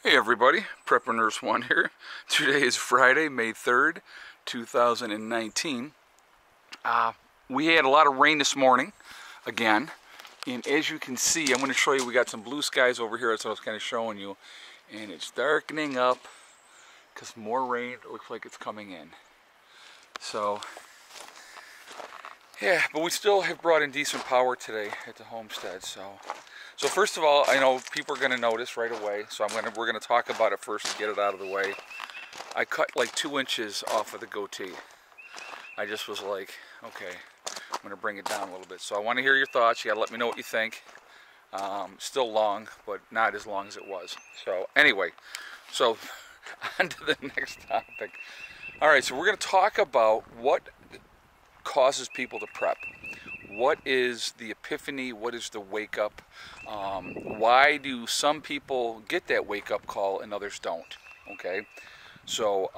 Hey everybody, Prepper Nurse 1 here. Today is Friday, May 3rd, 2019. We had a lot of rain this morning, again, and as you can see, I'm going to show you, we got some blue skies over here, that's what I was kind of showing you, and it's darkening up because more rain looks like it's coming in. So, yeah, but we still have brought in decent power today at the homestead, So first of all, I know people are going to notice right away, so we're going to talk about it first to get it out of the way. I cut like 2 inches off of the goatee. I just was like, okay, I'm going to bring it down a little bit. So I want to hear your thoughts. You got to let me know what you think. Still long, but not as long as it was. So anyway, so on to the next topic. All right, so we're going to talk about what causes people to prep. What is the epiphany? What is the wake up? Why do some people get that wake up call and others don't? Okay, so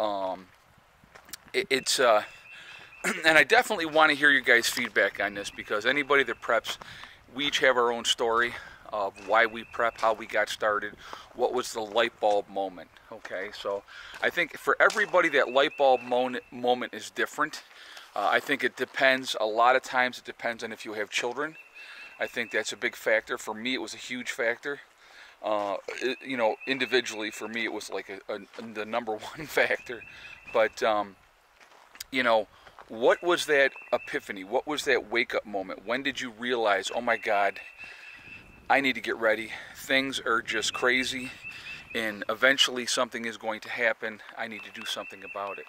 and I definitely want to hear you guys' feedback on this, because anybody that preps, we each have our own story of why we prep, how we got started, what was the light bulb moment. Okay, so I think for everybody that light bulb moment is different. I think it depends, a lot of times it depends on if you have children. I think that's a big factor. For me, it was a huge factor. You know, individually, for me, it was like the number one factor. But, you know, what was that epiphany? What was that wake-up moment? When did you realize, oh my God, I need to get ready. Things are just crazy, and eventually something is going to happen. I need to do something about it.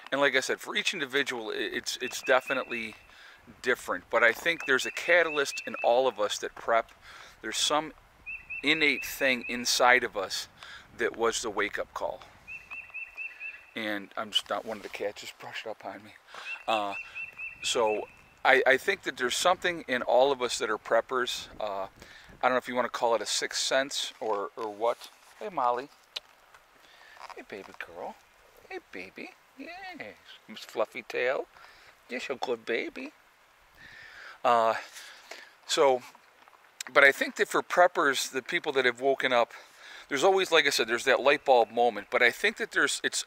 And like I said, for each individual, it's definitely different. But I think there's a catalyst in all of us that prep. There's some innate thing inside of us that was the wake-up call. And I'm just not, one of the cats just brushed up on me. So I think that there's something in all of us that are preppers. I don't know if you want to call it a sixth sense or what. Hey, Molly. Hey, baby girl. Hey, baby. Yes, Miss Fluffy Tail. Yes, you're a good baby. But I think that for preppers, the people that have woken up, there's always, like I said, there's that light bulb moment. But I think that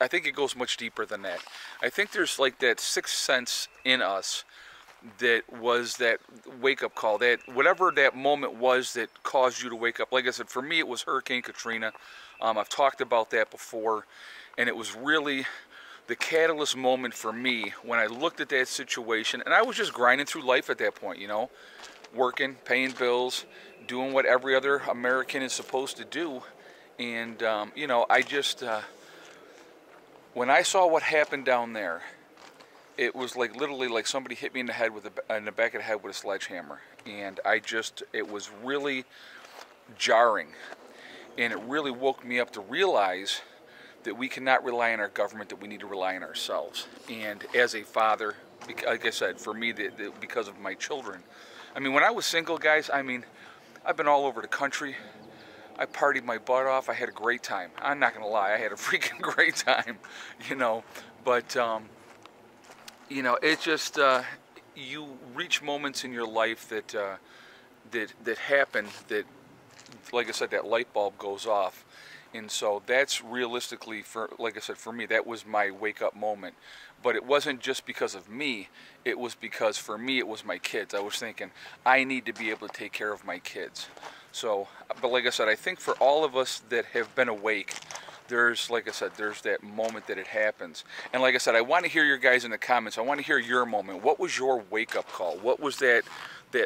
I think it goes much deeper than that. I think there's like that sixth sense in us that was that wake-up call, that whatever that moment was that caused you to wake up. Like I said, for me, it was Hurricane Katrina. I've talked about that before, and it was really the catalyst moment for me when I looked at that situation, and I was just grinding through life at that point, you know, working, paying bills, doing what every other American is supposed to do. And, you know, I just, when I saw what happened down there, it was like literally like somebody hit me in the head in the back of the head with a sledgehammer. And it was really jarring. And it really woke me up to realize that we cannot rely on our government, that we need to rely on ourselves. And as a father, like I said, for me, because of my children, I mean, when I was single, guys, I mean, I've been all over the country. I partied my butt off. I had a great time. I'm not going to lie. I had a freaking great time, you know. But, you know, it's just, you reach moments in your life that happen that, like I said, that light bulb goes off. And so that's realistically, like I said, for me, that was my wake-up moment. But it wasn't just because of me. It was because, for me, it was my kids. I was thinking, I need to be able to take care of my kids. So, but like I said, I think for all of us that have been awake, there's, like I said, there's that moment that it happens. And like I said, I want to hear your guys in the comments. I want to hear your moment. What was your wake-up call? What was that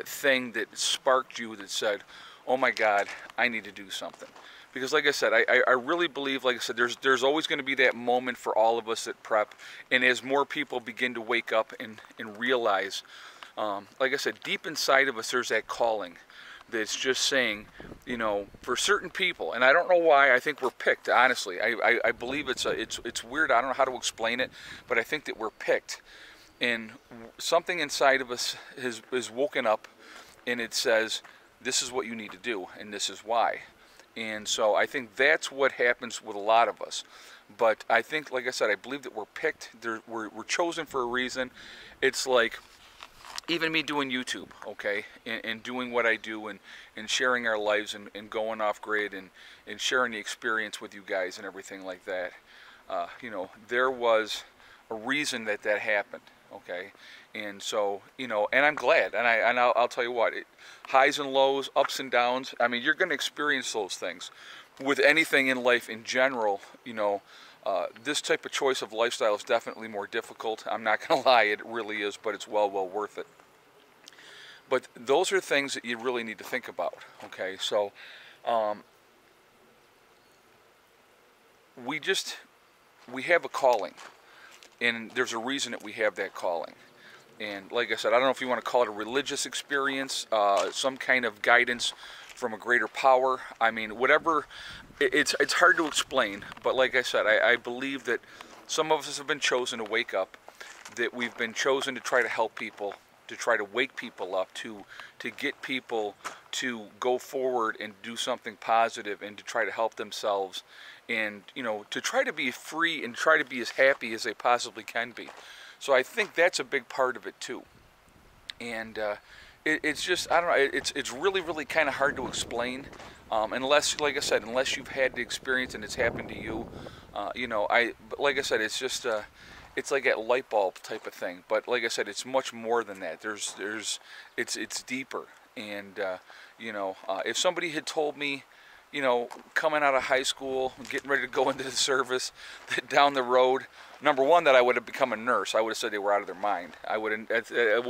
thing that sparked you that said, oh my God, I need to do something? Because like I said, I really believe, like I said, there's always going to be that moment for all of us that prep. And as more people begin to wake up and realize, like I said, deep inside of us, there's that calling that's just saying, you know, for certain people, and I don't know why, I think we're picked, honestly. I believe it's weird, I don't know how to explain it, but I think that we're picked. And something inside of us is woken up, and it says, this is what you need to do, and this is why. And so I think that's what happens with a lot of us. But I think, like I said, I believe that we're picked. We're chosen for a reason. It's like, even me doing YouTube, okay, and doing what I do, and sharing our lives, and going off grid, and sharing the experience with you guys and everything like that. You know, there was a reason that that happened, okay, and so, you know, and I'm glad, and I'll tell you what, highs and lows, ups and downs. I mean, you're going to experience those things with anything in life in general. You know, this type of choice of lifestyle is definitely more difficult. I'm not going to lie, it really is, but it's well worth it. But those are things that you really need to think about, okay? So, we have a calling, and there's a reason that we have that calling. And like I said, I don't know if you want to call it a religious experience, some kind of guidance from a greater power. I mean, whatever, it's hard to explain, but like I said, I believe that some of us have been chosen to wake up, that we've been chosen to try to help people, to try to wake people up, to get people to go forward and do something positive, and to try to help themselves, and, you know, to try to be free and try to be as happy as they possibly can be. So I think that's a big part of it too. And it's just, I don't know, it's really kind of hard to explain, unless, like I said, unless you've had the experience and it's happened to you. You know, but like I said, it's just it's like a light bulb type of thing. But like I said, it's much more than that. It's deeper. And you know, if somebody had told me, you know, coming out of high school, getting ready to go into the service, that down the road, number one, that I would have become a nurse, I would have said they were out of their mind. It would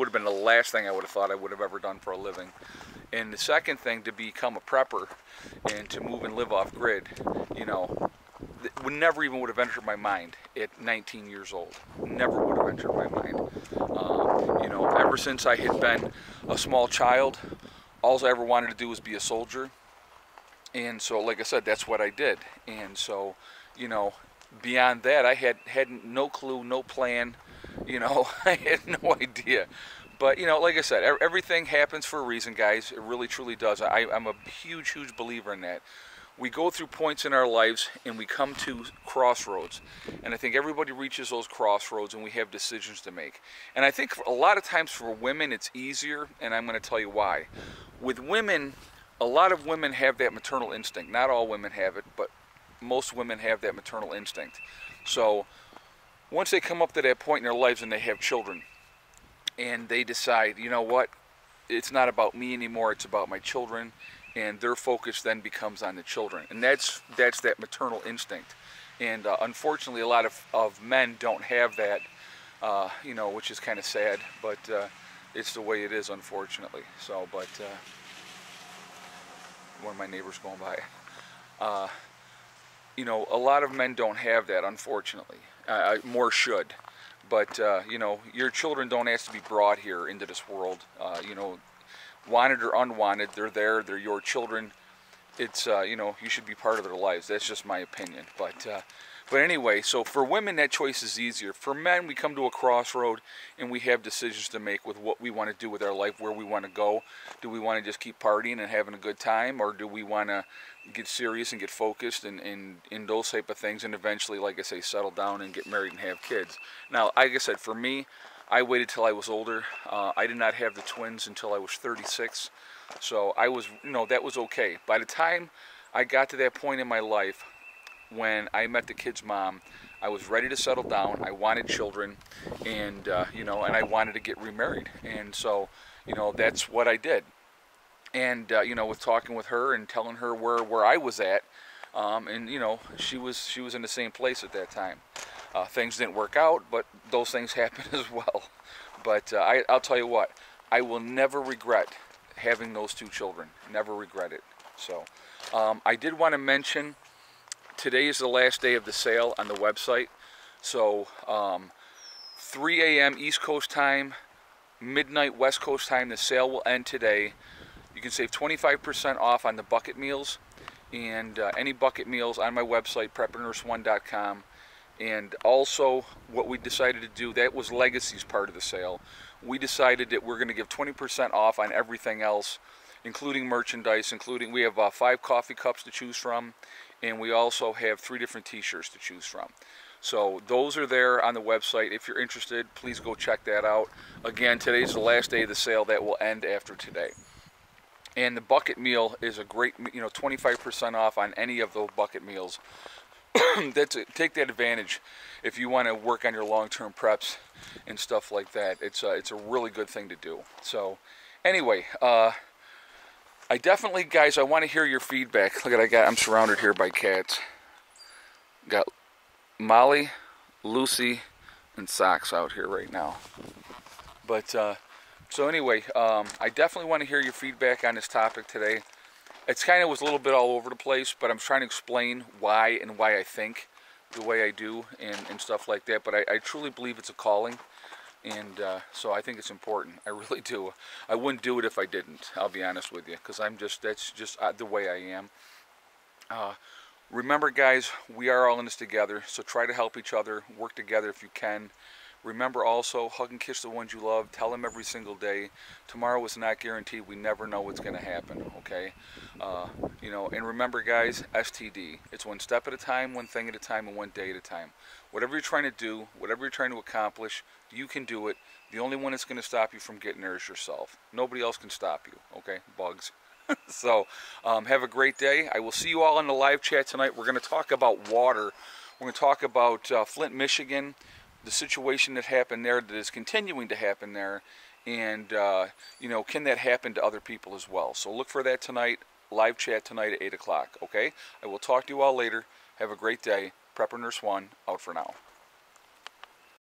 have been the last thing I would have thought I would have ever done for a living. And the second thing, to become a prepper and to move and live off grid, you know, never even would have entered my mind at 19 years old. Never would have entered my mind. You know, ever since I had been a small child, all I ever wanted to do was be a soldier. And so, like I said, that's what I did. And so, you know, beyond that, I had no clue, no plan. You know, I had no idea. But, you know, like I said, everything happens for a reason, guys. It really, truly does. I'm a huge believer in that. We go through points in our lives, and we come to crossroads. And I think everybody reaches those crossroads, and we have decisions to make. And I think a lot of times for women, it's easier, and I'm going to tell you why. With women, a lot of women have that maternal instinct. Not all women have it, but most women have that maternal instinct. So once they come up to that point in their lives and they have children, and they decide, you know what, it's not about me anymore, it's about my children, and their focus then becomes on the children. And that's that maternal instinct. And unfortunately, a lot of men don't have that, you know, which is kind of sad, but it's the way it is, unfortunately. So, but one of my neighbors going by. You know, a lot of men don't have that, unfortunately. More should. But, you know, your children don't ask to be brought here into this world. You know, wanted or unwanted, they're there, they're your children. It's, you know, you should be part of their lives. That's just my opinion. But anyway, so for women, that choice is easier. For men, we come to a crossroad, and we have decisions to make with what we want to do with our life, where we want to go. Do we want to just keep partying and having a good time, or do we want to get serious and get focused and in those type of things, and eventually, like I say, settle down and get married and have kids? Now, like I said, for me, I waited till I was older. I did not have the twins until I was 36. So I was, you know, that was okay. By the time I got to that point in my life, when I met the kid's mom, I was ready to settle down. I wanted children, and you know, and I wanted to get remarried. And so, you know, that's what I did. And you know, with talking with her and telling her where I was at, and you know, she was in the same place at that time. Things didn't work out, but those things happen as well. But I'll tell you what, I will never regret having those two children. Never regret it. So I did want to mention, today is the last day of the sale on the website. So 3 a.m. East Coast time, midnight West Coast time, the sale will end today. You can save 25% off on the bucket meals, and any bucket meals on my website, preppernurse1.com. And also, what we decided to do, that was Legacy's part of the sale. We decided that we're going to give 20% off on everything else, including merchandise, we have 5 coffee cups to choose from, and we also have 3 different t-shirts to choose from. So those are there on the website. If you're interested, please go check that out. Again, today's the last day of the sale. That will end after today. And the bucket meal is a great, 25% off on any of those bucket meals. Take that advantage if you want to work on your long-term preps and stuff like that. It's a really good thing to do. So anyway, I definitely, guys, I want to hear your feedback. Look at, I'm surrounded here by cats. Got Molly, Lucy, and Socks out here right now. But so anyway, I definitely want to hear your feedback on this topic today. It's kind of was a little bit all over the place, but I'm trying to explain why and why I think the way I do and stuff like that. But I truly believe it's a calling, and so I think it's important. I really do. I wouldn't do it if I didn't. I'll be honest with you, because that's just the way I am. Remember, guys, we are all in this together, so try to help each other, work together if you can. Remember also, hug and kiss the ones you love. Tell them every single day. Tomorrow is not guaranteed. We never know what's going to happen, okay? And remember, guys, STD. It's one step at a time, one thing at a time, and one day at a time. Whatever you're trying to do, whatever you're trying to accomplish, you can do it. The only one that's going to stop you from getting there is yourself. Nobody else can stop you, okay? Bugs. So, have a great day. I will see you all in the live chat tonight. We're going to talk about water. We're going to talk about Flint, Michigan, the situation that happened there, that is continuing to happen there, and can that happen to other people as well? So look for that tonight, live chat tonight at 8 o'clock, okay? I will talk to you all later. Have a great day. Prepper Nurse 1, out for now.